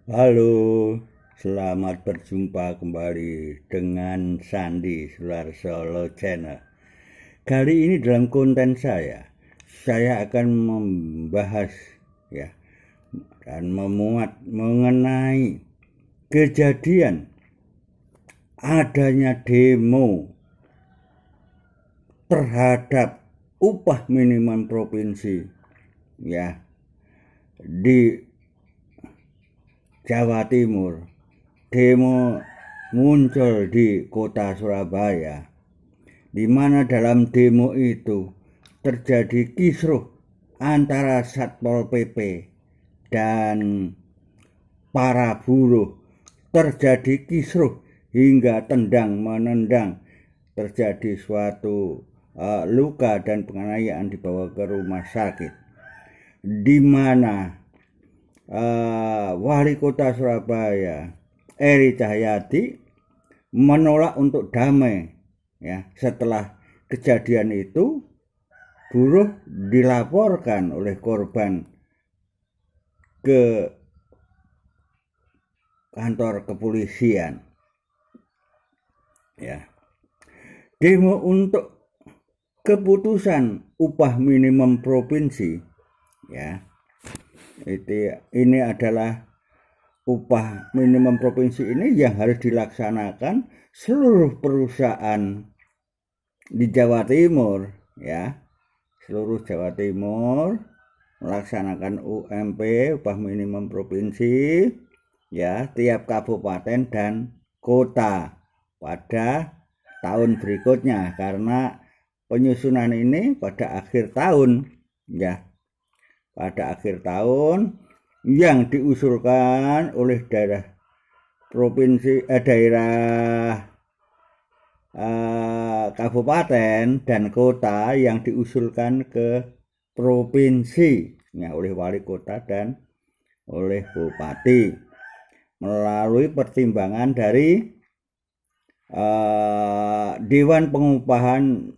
Halo, selamat berjumpa kembali dengan Sandi Sular Solo Channel. Kali ini dalam konten saya akan membahas ya dan memuat mengenai kejadian adanya demo terhadap upah minimum provinsi ya di Jawa Timur. Demo muncul di kota Surabaya, di mana dalam demo itu terjadi kisruh antara Satpol PP dan para buruh. Terjadi kisruh hingga tendang-menendang, terjadi suatu luka dan penganiayaan dibawa ke rumah sakit, di mana Wali Kota Surabaya Eri Cahyadi menolak untuk damai ya. Setelah kejadian itu, buruh dilaporkan oleh korban ke kantor kepolisian ya. Demo untuk keputusan upah minimum provinsi ya. Ini adalah upah minimum provinsi ini yang harus dilaksanakan seluruh perusahaan di Jawa Timur ya. Seluruh Jawa Timur melaksanakan UMP, upah minimum provinsi ya, tiap kabupaten dan kota pada tahun berikutnya, karena penyusunan ini pada akhir tahun ya. Pada akhir tahun yang diusulkan oleh daerah kabupaten dan kota, yang diusulkan ke provinsi ya, oleh wali kota dan oleh bupati melalui pertimbangan dari Dewan Pengupahan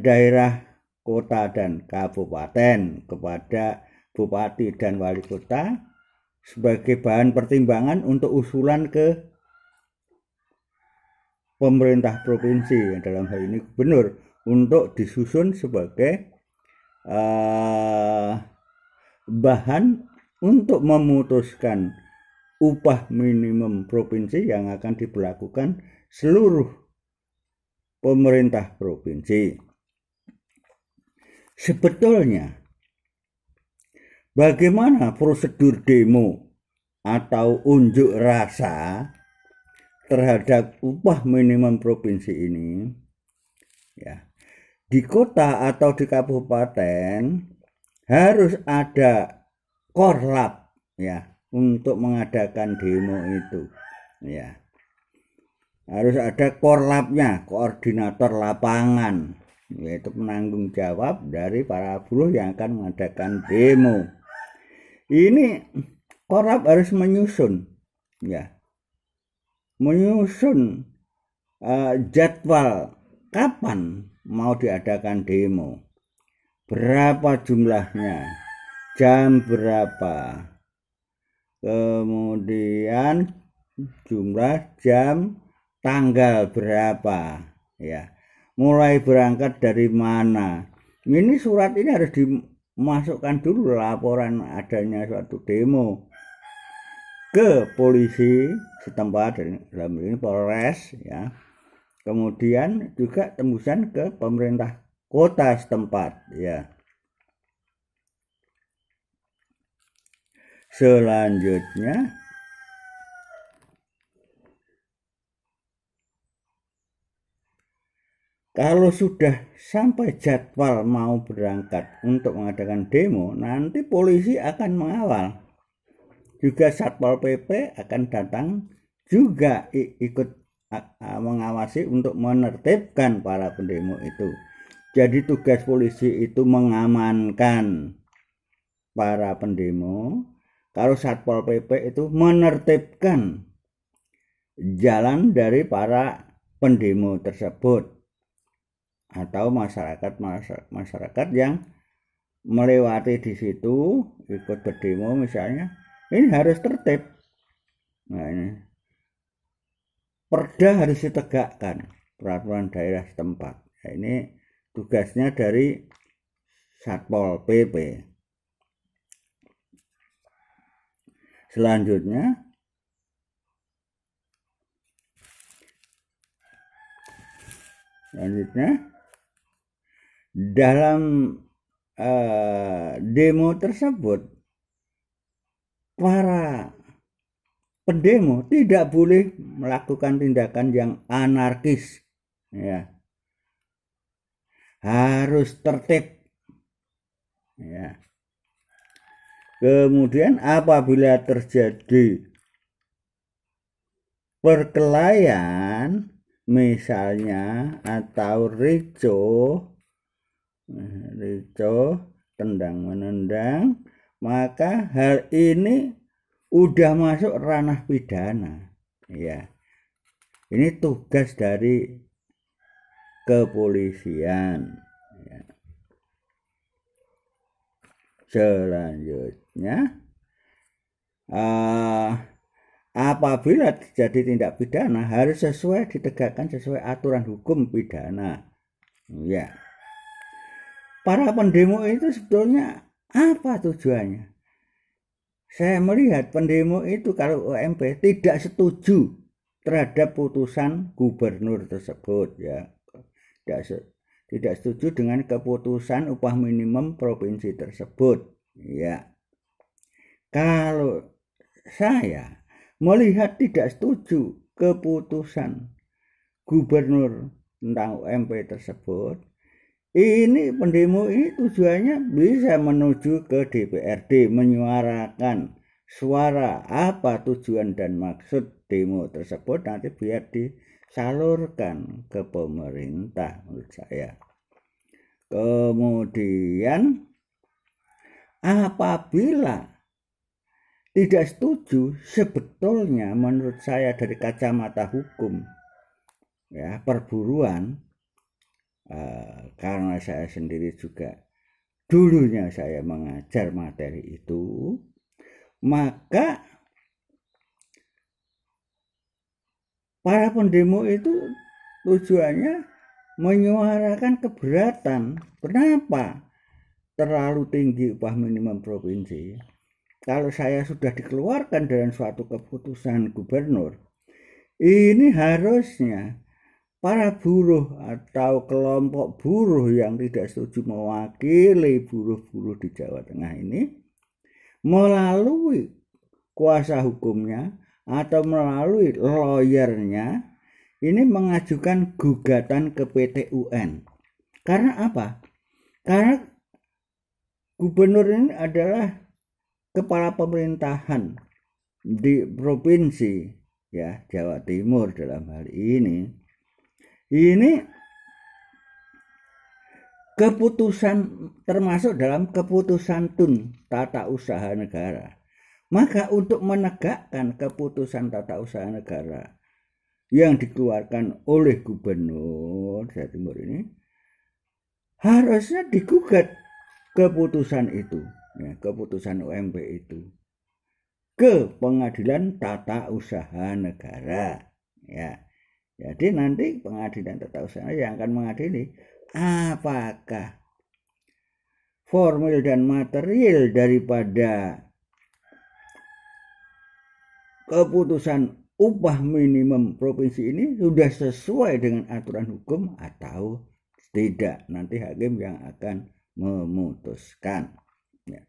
daerah kota dan kabupaten kepada bupati dan wali kota sebagai bahan pertimbangan untuk usulan ke pemerintah provinsi, dalam hal ini gubernur, untuk disusun sebagai bahan untuk memutuskan upah minimum provinsi yang akan diberlakukan seluruh pemerintah provinsi. Sebetulnya bagaimana prosedur demo atau unjuk rasa terhadap upah minimum provinsi ini ya. Di kota atau di kabupaten harus ada korlap ya untuk mengadakan demo itu ya. Harus ada korlapnya, koordinator lapangan, yaitu penanggung jawab dari para buruh yang akan mengadakan demo. Ini korlap harus menyusun ya, jadwal kapan mau diadakan demo, berapa jumlahnya, jam berapa, kemudian jumlah jam, tanggal berapa ya, mulai berangkat dari mana. Ini surat ini harus dimasukkan dulu, laporan adanya suatu demo, ke polisi setempat, dalam ini Polres ya. Kemudian juga tembusan ke pemerintah kota setempat ya. Selanjutnya kalau sudah sampai jadwal mau berangkat untuk mengadakan demo, nanti polisi akan mengawal. Juga Satpol PP akan datang juga ikut mengawasi untuk menertibkan para pendemo itu. Jadi tugas polisi itu mengamankan para pendemo. Kalau Satpol PP itu menertibkan jalan dari para pendemo tersebut atau masyarakat yang melewati di situ ikut berdemo misalnya, ini harus tertib. Nah, ini perda harus ditegakkan, peraturan daerah setempat. Nah, ini tugasnya dari Satpol PP. Selanjutnya dalam demo tersebut para pendemo tidak boleh melakukan tindakan yang anarkis, ya, harus tertib, ya. Kemudian apabila terjadi perkelahian misalnya atau ricuh, tendang menendang, maka hal ini udah masuk ranah pidana, ya. Ini tugas dari kepolisian, ya. Selanjutnya apabila terjadi tindak pidana harus ditegakkan sesuai aturan hukum pidana, ya. Para pendemo itu sebetulnya apa tujuannya? Saya melihat pendemo itu kalau UMP tidak setuju terhadap putusan gubernur tersebut, ya. Tidak setuju dengan keputusan upah minimum provinsi tersebut, ya. Kalau saya melihat tidak setuju keputusan gubernur tentang UMP tersebut, ini pendemo ini tujuannya bisa menuju ke DPRD, menyuarakan suara apa tujuan dan maksud demo tersebut, nanti biar disalurkan ke pemerintah menurut saya. Kemudian apabila tidak setuju, sebetulnya menurut saya dari kacamata hukum, ya, perburuan, karena saya sendiri juga dulunya saya mengajar materi itu, maka para pendemo itu tujuannya menyuarakan keberatan. Kenapa terlalu tinggi upah minimum provinsi? Kalau saya sudah dikeluarkan dalam suatu keputusan gubernur, ini harusnya para buruh atau kelompok buruh yang tidak setuju mewakili buruh-buruh di Jawa Tengah ini melalui kuasa hukumnya atau melalui lawyernya ini mengajukan gugatan ke PT UN. Karena apa? Karena gubernur ini adalah kepala pemerintahan di provinsi, ya, Jawa Timur dalam hal ini. Ini keputusan termasuk dalam keputusan TUN, Tata Usaha Negara. Maka untuk menegakkan keputusan Tata Usaha Negara yang dikeluarkan oleh Gubernur Jawa Timur ini, harusnya digugat keputusan itu, ya, keputusan UMP itu ke Pengadilan Tata Usaha Negara, ya. Jadi nanti Pengadilan Tata Usaha yang akan mengadili apakah formil dan material daripada keputusan upah minimum provinsi ini sudah sesuai dengan aturan hukum atau tidak. Nanti hakim yang akan memutuskan, ya.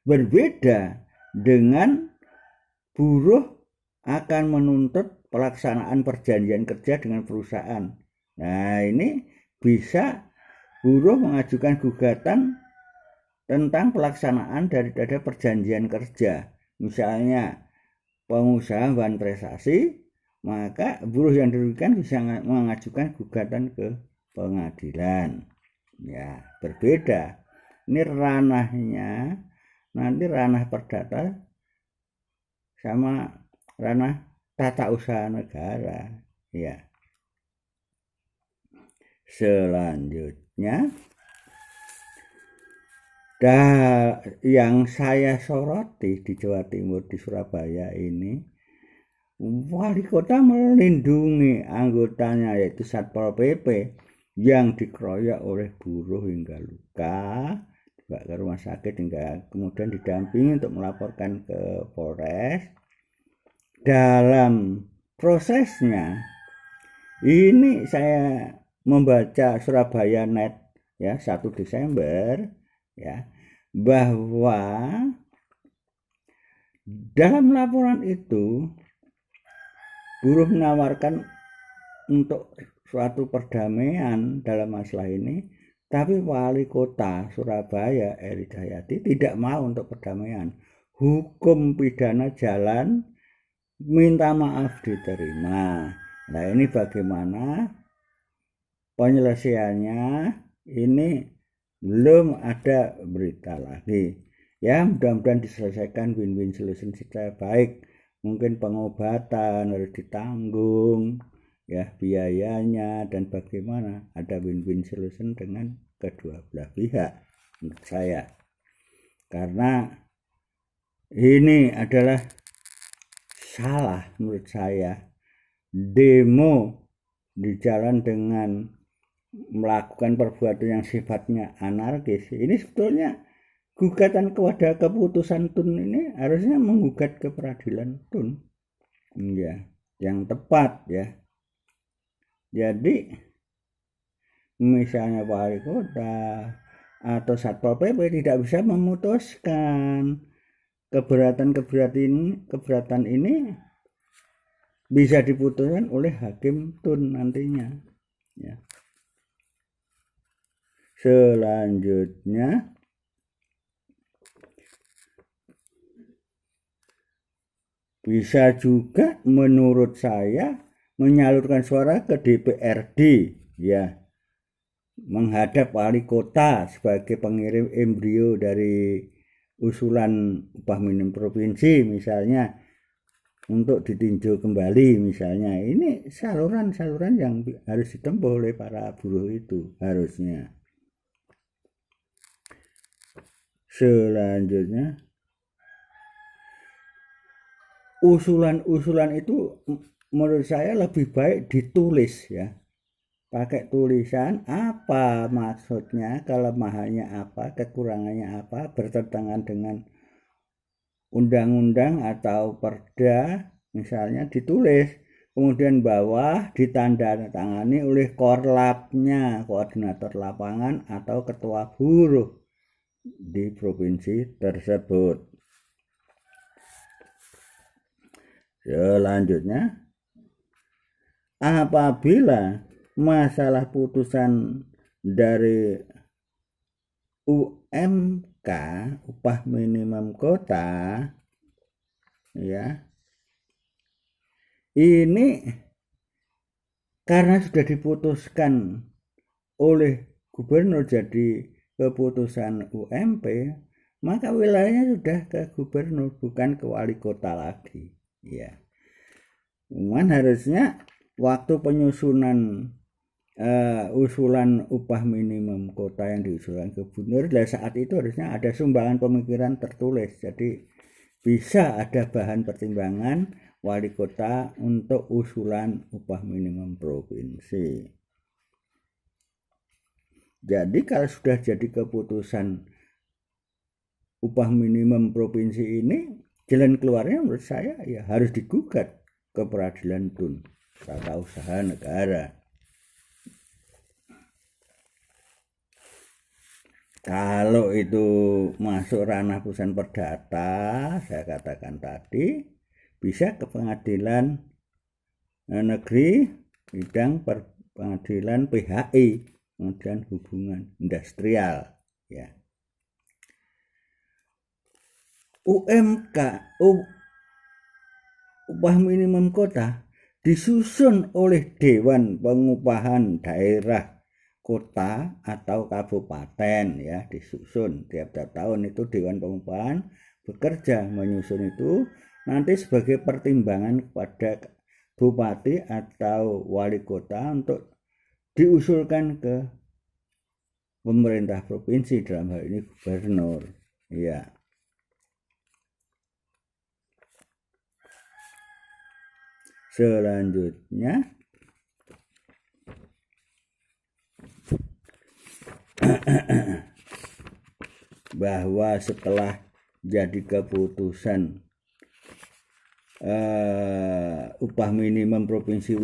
Berbeda dengan buruh akan menuntut pelaksanaan perjanjian kerja dengan perusahaan. Nah, ini bisa buruh mengajukan gugatan tentang pelaksanaan daripada perjanjian kerja. Misalnya pengusaha bahan prestasi, maka buruh yang dirugikan bisa mengajukan gugatan ke pengadilan. Ya, berbeda. Ini ranahnya nanti ranah perdata sama ranah tata usaha negara, ya. Selanjutnya yang saya soroti di Jawa Timur, di Surabaya ini, wali kota melindungi anggotanya yaitu Satpol PP yang dikeroyok oleh buruh hingga luka, dibawa ke rumah sakit hingga kemudian didampingi untuk melaporkan ke Polres. Dalam prosesnya ini saya membaca Surabaya Net ya 1 Desember ya, bahwa dalam laporan itu buruh menawarkan untuk suatu perdamaian dalam masalah ini, tapi wali kota Surabaya Eri Cahyati tidak mau untuk perdamaian. Hukum pidana jalan, minta maaf diterima. Nah, ini bagaimana penyelesaiannya? Ini belum ada berita lagi. Ya, mudah-mudahan diselesaikan win-win solution secara baik. Mungkin pengobatan harus ditanggung, ya biayanya, dan bagaimana ada win-win solution dengan kedua belah pihak menurut saya. Karena ini adalah salah menurut saya. Demo di jalan dengan melakukan perbuatan yang sifatnya anarkis ini sebetulnya gugatan kepada keputusan Tun ini harusnya menggugat ke peradilan Tun ya, yang tepat ya. Jadi misalnya wali kota atau Satpol PP tidak bisa memutuskan keberatan ini bisa diputuskan oleh hakim Tun nantinya ya. Selanjutnya bisa juga menurut saya menyalurkan suara ke DPRD ya, menghadap wali kota sebagai pengirim embrio dari usulan upah minimum provinsi misalnya untuk ditinjau kembali misalnya. Ini saluran-saluran yang harus ditempuh oleh para buruh itu harusnya. Selanjutnya usulan-usulan itu menurut saya lebih baik ditulis ya, pakai tulisan apa maksudnya, kelemahannya apa, kekurangannya apa, bertentangan dengan undang-undang atau perda misalnya, ditulis kemudian bawah ditandatangani oleh korlapnya, koordinator lapangan atau ketua buruh di provinsi tersebut. Selanjutnya, apabila masalah putusan dari UMK upah minimum kota ya, ini karena sudah diputuskan oleh gubernur jadi keputusan UMP, maka wilayahnya sudah ke gubernur bukan ke wali kota lagi ya. Cuman harusnya waktu penyusunan usulan upah minimum kota yang diusulkan ke gubernur, saat itu harusnya ada sumbangan pemikiran tertulis, jadi bisa ada bahan pertimbangan wali kota untuk usulan upah minimum provinsi. Jadi kalau sudah jadi keputusan upah minimum provinsi ini, jalan keluarnya menurut saya ya harus digugat ke peradilan Tun Tata Usaha Negara. Kalau itu masuk ranah putusan perdata, saya katakan tadi, bisa ke pengadilan negeri bidang pengadilan PHI, Pengadilan Hubungan Industrial ya. UMK upah minimum kota disusun oleh Dewan Pengupahan Daerah Kota atau Kabupaten ya, disusun tiap tahun itu Dewan Pengupahan bekerja menyusun itu, nanti sebagai pertimbangan kepada bupati atau wali kota untuk diusulkan ke pemerintah provinsi, dalam hal ini gubernur. Ya. Selanjutnya bahwa setelah jadi keputusan upah minimum provinsi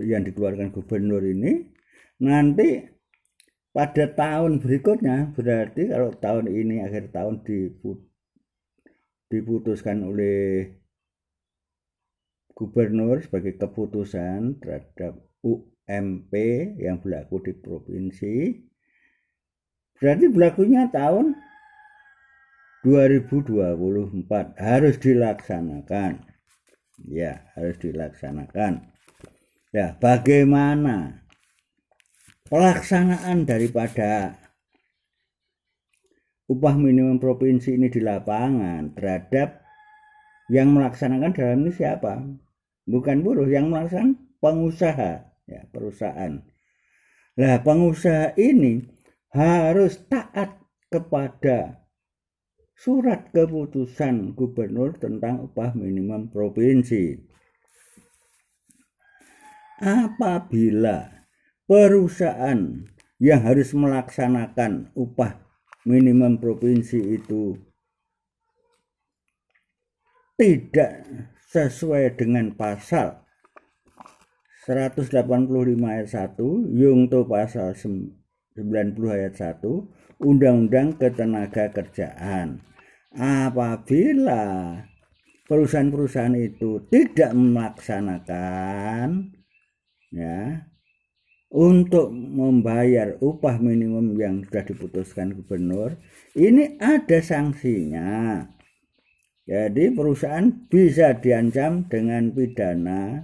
yang dikeluarkan gubernur ini, nanti pada tahun berikutnya, berarti kalau tahun ini akhir tahun diputuskan oleh gubernur sebagai keputusan terhadap UMP yang berlaku di provinsi, berarti berlakunya tahun 2024 harus dilaksanakan. Ya, harus dilaksanakan. Ya, bagaimana pelaksanaan daripada upah minimum provinsi ini di lapangan terhadap yang melaksanakan dalam ini siapa? Bukan buruh, yang melaksanakan pengusaha, ya, perusahaan. Nah, pengusaha ini harus taat kepada surat keputusan gubernur tentang upah minimum provinsi. Apabila perusahaan yang harus melaksanakan upah minimum provinsi itu tidak sesuai dengan pasal 185 ayat 1 Yungto pasal 90 ayat 1 Undang-Undang Ketenagakerjaan, apabila perusahaan-perusahaan itu tidak melaksanakan, ya, untuk membayar upah minimum yang sudah diputuskan gubernur, ini ada sanksinya. Jadi perusahaan bisa diancam dengan pidana,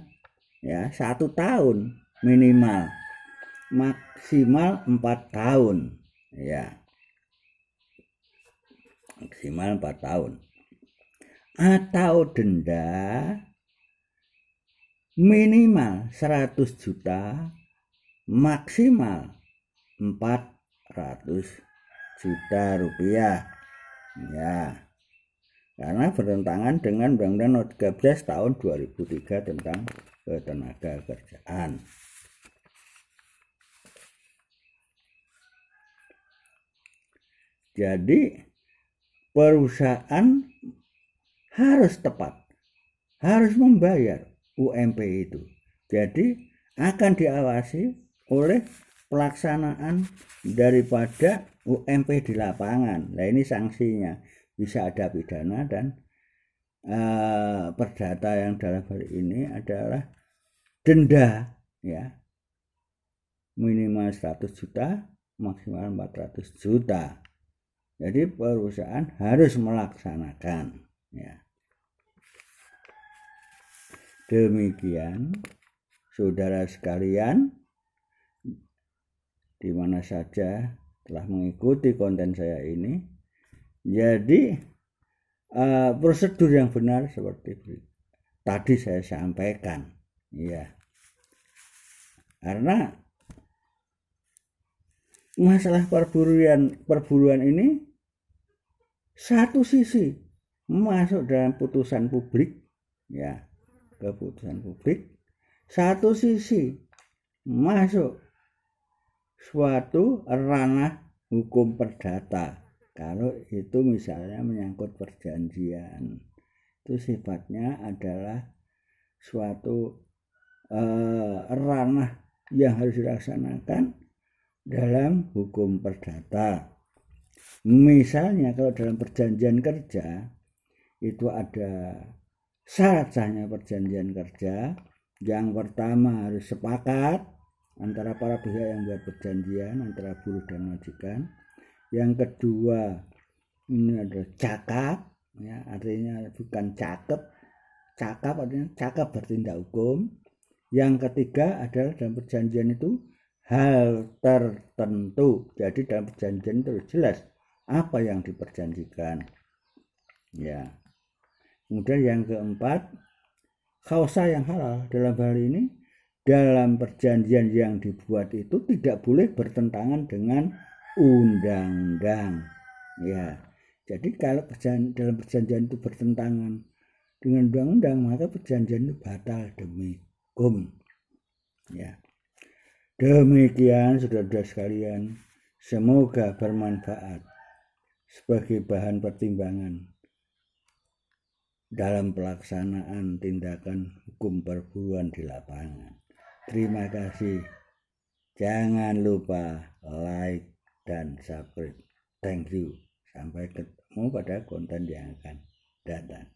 ya, 1 tahun minimal, maksimal 4 tahun, ya, maksimal 4 tahun, atau denda minimal 100 juta, maksimal 400 juta rupiah, ya, karena bertentangan dengan Undang-Undang Nomor 13 tahun 2003 tentang ketenagakerjaan. Jadi perusahaan harus tepat, harus membayar UMP itu. Jadi akan diawasi oleh pelaksanaan daripada UMP di lapangan. Nah, ini sanksinya bisa ada pidana dan perdata yang dalam hal ini adalah denda, ya, minimal 100 juta, maksimal 400 juta. Jadi perusahaan harus melaksanakan, ya. Demikian saudara sekalian, di mana saja telah mengikuti konten saya ini. Jadi prosedur yang benar seperti tadi saya sampaikan, ya. Karena masalah perburuan ini satu sisi masuk dalam putusan publik, ya, keputusan publik, satu sisi masuk suatu ranah hukum perdata. Kalau itu misalnya menyangkut perjanjian, itu sifatnya adalah suatu ranah yang harus dilaksanakan dalam hukum perdata. Misalnya kalau dalam perjanjian kerja itu ada syarat sahnya perjanjian kerja. Yang pertama harus sepakat antara para pihak yang buat perjanjian, antara buruh dan majikan. Yang kedua ini adalah cakap, ya, artinya bukan cakep. Cakap artinya cakap bertindak hukum. Yang ketiga adalah dalam perjanjian itu hal tertentu. Jadi dalam perjanjian itu jelas apa yang diperjanjikan, ya. Kemudian yang keempat, kausa yang halal. Dalam hal ini, dalam perjanjian yang dibuat itu tidak boleh bertentangan dengan undang-undang. Ya, jadi kalau dalam perjanjian itu bertentangan dengan undang-undang, maka perjanjian itu batal demi hukum. Ya, demikian saudara-saudara sekalian, semoga bermanfaat sebagai bahan pertimbangan dalam pelaksanaan tindakan hukum perburuan di lapangan. Terima kasih. Jangan lupa like dan subscribe. Thank you. Sampai ketemu pada konten yang akan datang.